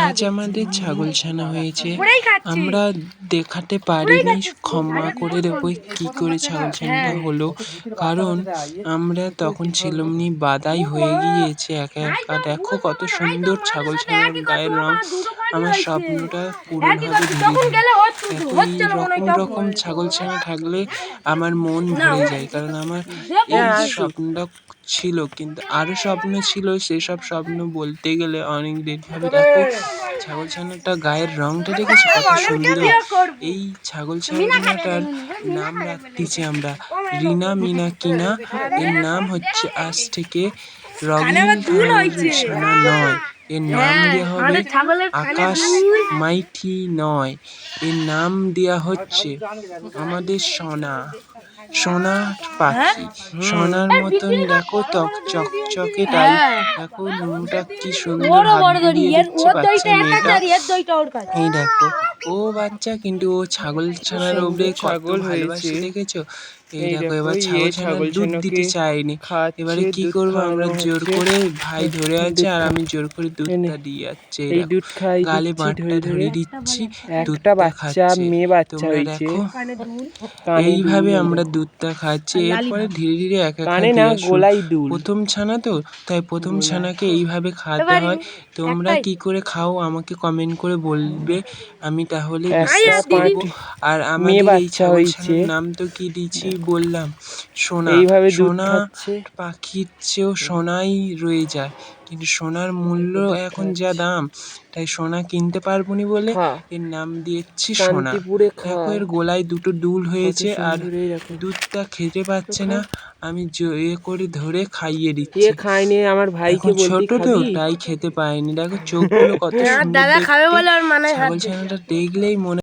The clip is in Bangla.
আজ আমাদের ছাগল ছানা হয়েছে, আমরা দেখাতে পারিনি, ক্ষমা করে দেবো। কি করে ছাগল ছানাটা হলো, কারণ আমরা তখন ছিলামনি, বাদাই হয়ে গিয়েছে একা একা। দেখো কত সুন্দর ছাগল ছানার গায়ের রং। আমার স্বপ্নটা পূরণ হবে ধীরে ধীরে। দেখো এই রকম ছাগল ছানা থাকলে আমার মন ভরে যায়, কারণ আমার এই স্বপ্নটা ছিল, কিন্তু আরো স্বপ্ন ছিল, সেসব স্বপ্ন বলতে গেলে অনেক দেরি হবে। দেখো ছাগল ছানাটা গায়ের রংটা দেখেছো কত সুন্দর। এই ছাগল ছানাটার নাম রাখতেছি আমরা রিনা মিনা কিনা। এর নাম হচ্ছে আজ থেকে রঙিন ছানা নয়, এর নাম দেওয়া হবে আকাশ মাইথি নয়, এর নাম দেওয়া হচ্ছে আমাদের সোনা, সোনা পাখি। সোনার মতন দেখো চকচকে টাই। দেখো নুনটা কি সুন্দর হাত দিয়ে দিচ্ছে বাচ্চা মেয়েটা। এই দেখো ও বাচ্চা, কিন্তু ও ছাগল ছানার উপরে কত ভালোবাসে দেখেছো। এই দেখো এবার ছাগল ছানা দুধ দিতে চায়নি, এবারে কি করবো আমরা, জোর করে ভাই ধরে আছে আর আমি জোর করে দুধটা দিয়ে যাচ্ছি। এই দুধ খাই, গালে বাঁটটা ধরে দিচ্ছি, দুধটা খাচ্ছে। তোমরা দেখো এইভাবে আমরা দুধটা খাচ্ছি। এরপরে ধীরে ধীরে এক এক প্রথম ছানা তো, তাই প্রথম ছানাকে এইভাবে খাওয়াতে হয়। তোমরা কি করে খাও আমাকে কমেন্ট করে বলবে, আমি তাহলে বিশ্বাস করবো। আর আমাদের এই ছাগল ছানার নাম তো কি দিয়েছি বললাম, সোনা। সোনা পাখির চেয়েও সোনাই রয়ে যায়, কিন্তু সোনার মূল্য এখন যা দাম, তাই সোনা কিনতে পারবো নি বলে এর নাম দিয়েছি সোনা। দেখো এর গোলায় দুটো দুল হয়েছে আর দুধটা খেতে পাচ্ছে না, আমি করে ধরে খাইয়ে দিচ্ছি। আমার ভাইকে ছোট তো তাই খেতে পায়নি। দেখো চোখগুলো কত সুন্দর দেখতে। ছাগল ছানাটা দেখলেই মনে